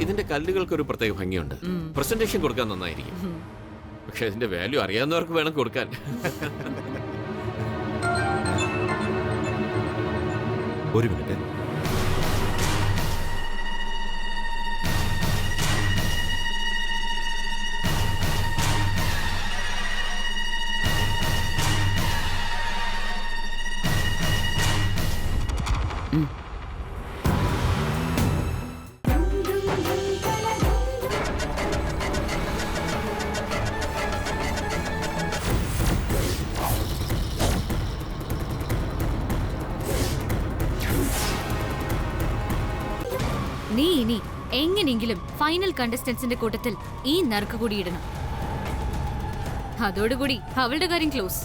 ഇതിന്റെ കല്ലുകൾക്ക് ഒരു പ്രത്യേക ഭംഗിയുണ്ട്. പ്രസന്റേഷൻ കൊടുക്കാൻ നന്നായിരിക്കും. പക്ഷെ ഇതിന്റെ വാല്യൂ അറിയാവുന്നവർക്ക് വേണം കൊടുക്കാൻ. ഒരു മിനിറ്റ്. നീ ഇനി എങ്ങനെയെങ്കിലും ഫൈനൽ കണ്ടസ്റ്റന്റ്സിന്റെ കൂട്ടത്തിൽ ഈ നറുക്ക് കൂടി ഇടണം. അതോടുകൂടി അവളുടെ കാര്യം ക്ലോസ്.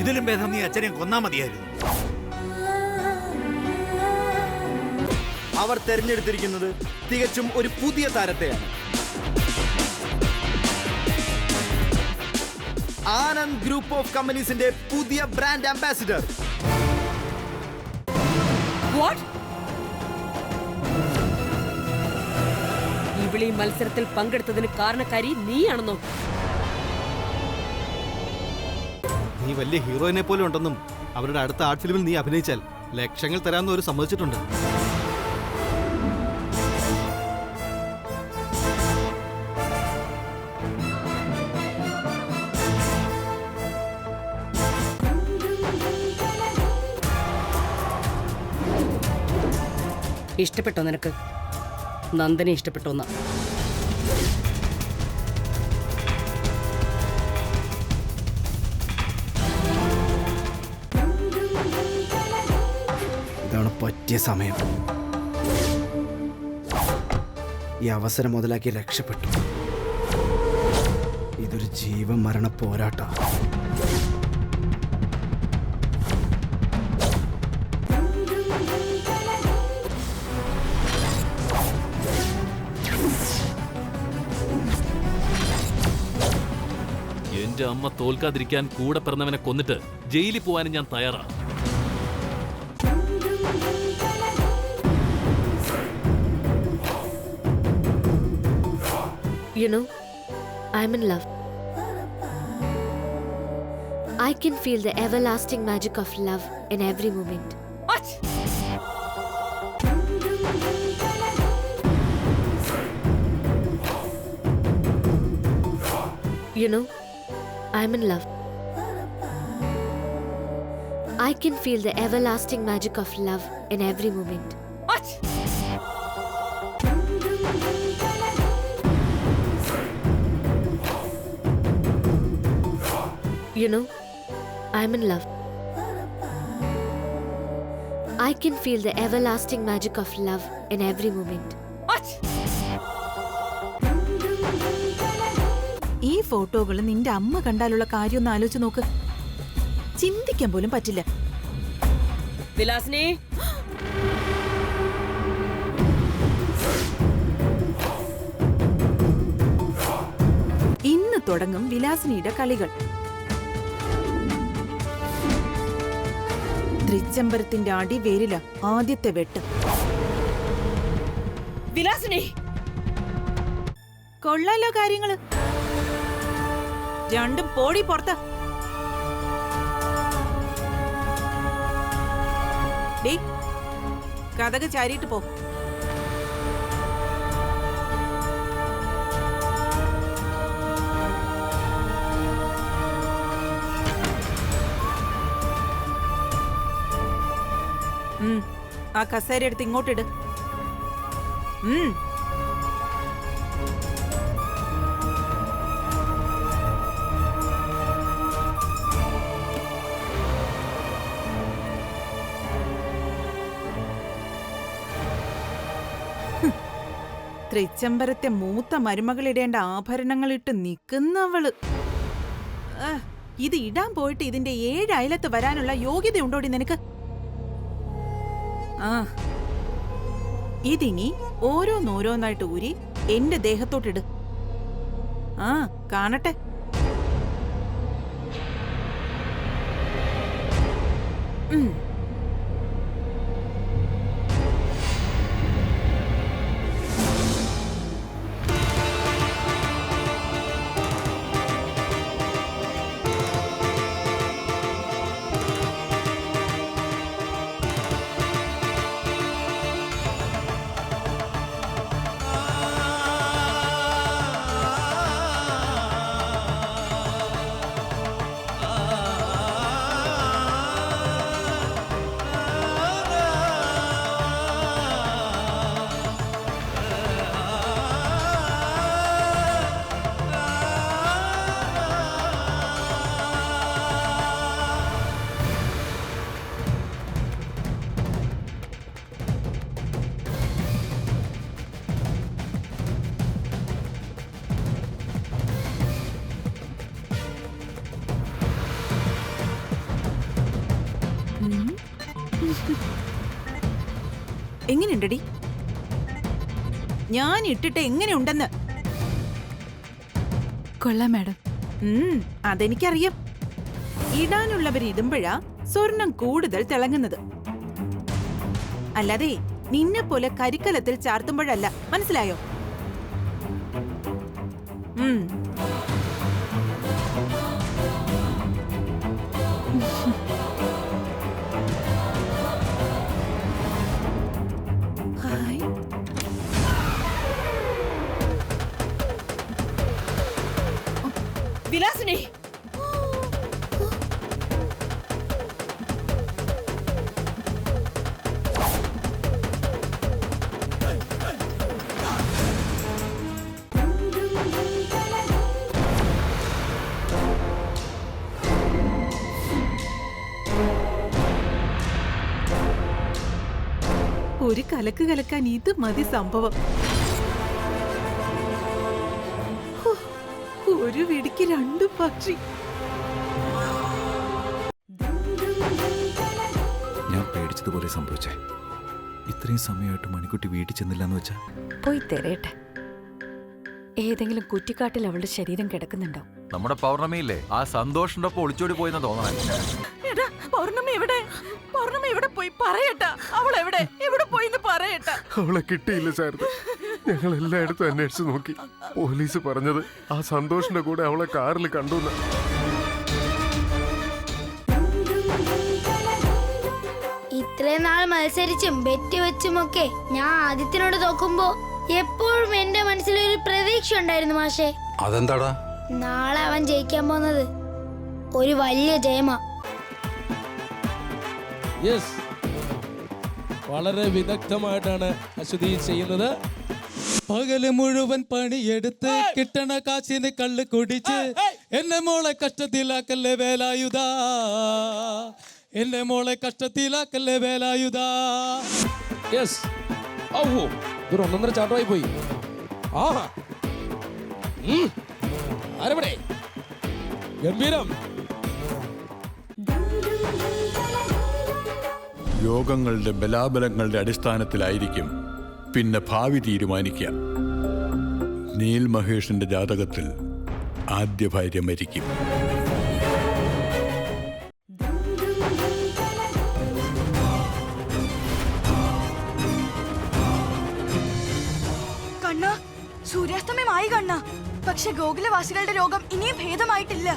ഇതിലും ഭേദം നീ അച്ഛനെ കൊന്നാ മതിയായിരുന്നു. അവർ തെരഞ്ഞെടുത്തിരിക്കുന്നത് തികച്ചും ഒരു പുതിയ താരത്തെയാണ്. ആനന്ദ് ഗ്രൂപ്പ് ഓഫ് കമ്പനീസിന്റെ പുതിയ ബ്രാൻഡ് അംബാസിഡർ. ഇവിടെ മത്സരത്തിൽ പങ്കെടുത്തതിന് കാരണക്കാരി നീയാണെന്നോ? നീ വലിയ ഹീറോയിനെ പോലെ ഉണ്ടെന്നും അവരുടെ അടുത്ത ആർട്ട് ഫിലിമിൽ നീ അഭിനയിച്ചാൽ ലക്ഷങ്ങൾ തരാമെന്ന് അവർ സമ്മതിച്ചിട്ടുണ്ട്. ഇഷ്ടപ്പെട്ടോ നിനക്ക്? നന്ദനെ ഇഷ്ടപ്പെട്ടോന്ന? ഇതാണ് പറ്റിയ സമയം. ഈ അവസരം മുതലാക്കി രക്ഷപ്പെട്ടു. ഇതൊരു ജീവൻ മരണ പോരാട്ടം. എന്റെ അമ്മ തോൽക്കാതിരിക്കാൻ കൂടെ പിറന്നവനെ കൊന്നിട്ട് ജയിലിൽ പോവാനും ഞാൻ തയ്യാറാണ്. You know, I'm in love. I can feel the everlasting magic of love in every moment. What? You know, I'm in love. I can feel the everlasting magic of love in every moment. What? You know, I'm in love. I can feel the everlasting magic of love in every moment. What? ഈ ഫോട്ടോകൾ നിന്റെ അമ്മ കണ്ടാലുള്ള കാര്യം ഒന്ന് ആലോചിച്ച് നോക്ക്. ചിന്തിക്കാൻ പോലും പറ്റില്ല. വിലാസിനി, ഇന്ന് തുടങ്ങും വിലാസിനിയുടെ കളികൾ. തൃച്ചംബരത്തിന്റെ അടിവേരില ആദ്യത്തെ വെട്ട്. വിലാസിനി, കൊള്ളാലോ കാര്യങ്ങള്. രണ്ടും പോടി പുറത്ത്. കഥക് ചാരിയിട്ട് പോ. ആ കസേര എടുത്ത് ഇങ്ങോട്ടിട്. തൃച്ചംബരത്തെ മൂത്ത മരുമകളിടേണ്ട ആഭരണങ്ങളിട്ട് നിൽക്കുന്നവള്. ഇത് ഇടാൻ പോയിട്ട് ഇതിന്റെ 7 അയലത്ത് വരാനുള്ള യോഗ്യതയുണ്ടോടി നിനക്ക്? ഇതിനി ഓരോന്നോരോന്നായിട്ട് ഊരി എന്റെ ദേഹത്തോട്ടിട്. ആ കാണട്ടെ. എങ്ങനെയുണ്ടടി? ഞാൻ ഇട്ടിട്ട് എങ്ങനെയുണ്ടെന്ന്? കൊള്ളാം മാഡം. അതെനിക്കറിയാം. ഇടാനുള്ളവർ ഇടുമ്പോഴാ സ്വർണം കൂടുതൽ തിളങ്ങുന്നത്. അല്ലാതെ നിന്നെ പോലെ കരിക്കലത്തിൽ ചാർത്തുമ്പോഴല്ല. മനസ്സിലായോ? വിലാസിനി, ഒരു കലക്ക് കലക്കാൻ ഇത് മതി സംഭവം. ഒരു വെടിക്ക് രണ്ടു പക്ഷി. ഞാൻ പേടിച്ചതുപോലെ സംഭവിച്ചേ. ഇത്രയും സമയമായിട്ട് മണിക്കുട്ടി വീട്ടിൽ ചെന്നില്ലെന്ന് വെച്ചാ പോയി തെരയട്ടെ. ഏതെങ്കിലും കുറ്റിക്കാട്ടിൽ അവളുടെ ശരീരം കിടക്കുന്നുണ്ടോ? നമ്മുടെ പൗർണമിയില്ലേ, ആ സന്തോഷിന്റെ ഒപ്പം ഒളിച്ചോടി പോയെന്ന് തോന്നണേ. പൗർണമി എവിടെ? പൗർണമി എവിടെ പോയി? പറയട്ടാ. അവൾ എവിടെ? എവിടെ പോയിന്ന് പറയട്ടാ. അവളെ കിട്ടിയില്ല സാർ. ഞങ്ങൾ എല്ലായിടത്തും അന്വേഷിച്ചു നോക്കി. പോലീസ് പറഞ്ഞത് ആ സന്തോഷിന്റെ കൂടെ അവളെ കാറിൽ കണ്ടു. ഇത്രയും നാൾ മത്സരിച്ചും ബെറ്റ് വെച്ചുമൊക്കെ ഞാൻ ആദിത്യനോട് തോക്കുമ്പോ എപ്പോഴും എന്റെ മനസ്സിലൊരു പ്രതീക്ഷ ഉണ്ടായിരുന്നു മാഷേ. അതെന്താടാ? നാളെ അവൻ ജയിക്കാൻ പോകുന്നത് ഒരു വലിയ ജയമാ. വളരെ വിദഗ്ധമായിട്ടാണ് അശ്വതി ചെയ്യുന്നത്. പകല് മുഴുവൻ പണിയെടുത്ത് കിട്ടണ കാശിന് കള്ള് കുടിച്ച് എന്നെ മോളെ കഷ്ടത്തിലാക്കല്ലേ വേലായുധ, എന്നെ മോളെ കഷ്ടത്തിലാക്കല്ലേ വേലായുധ. ഇതൊരു ഒന്നൊന്നര ചാട്ടമായി പോയി. ആരവിടെ? ഗംഭീരം. യോഗങ്ങളുടെ ബലാബലങ്ങളുടെ അടിസ്ഥാനത്തിലായിരിക്കും പിന്നെ ഭാവി തീരുമാനിക്കുക. നീൽ മഹേഷിന്റെ ജാതകത്തിൽ ആദ്യ ഭാര്യ മരിക്കും. കണ്ണ, സൂര്യാസ്തമയമായി കണ്ണ. പക്ഷെ ഗോകുലവാസികളുടെ രോഗം ഇനിയും ഭേദമായിട്ടില്ല.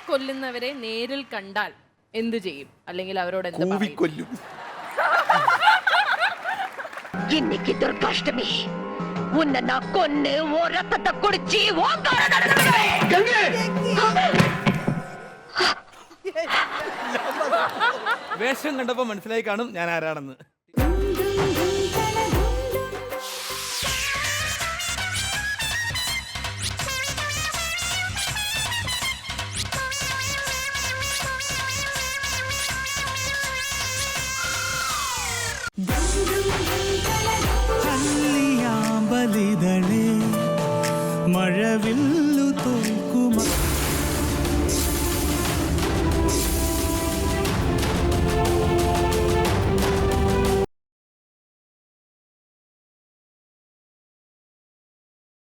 കൊല്ലുന്നവരെ നേരിൽ കണ്ടാൽ എന്തു ചെയ്യും? അല്ലെങ്കിൽ അവരോട് എന്താ കൊല്ലും? இன்னைக்கு துர்காஷ்டமி. உன்னை நான் கொன்னு ஓ ரத்தத்தை குடிச்சு വേഷം കണ്ടപ്പോ മനസ്സിലായി കാണും ഞാൻ ആരാണെന്ന്. മഴവിൽ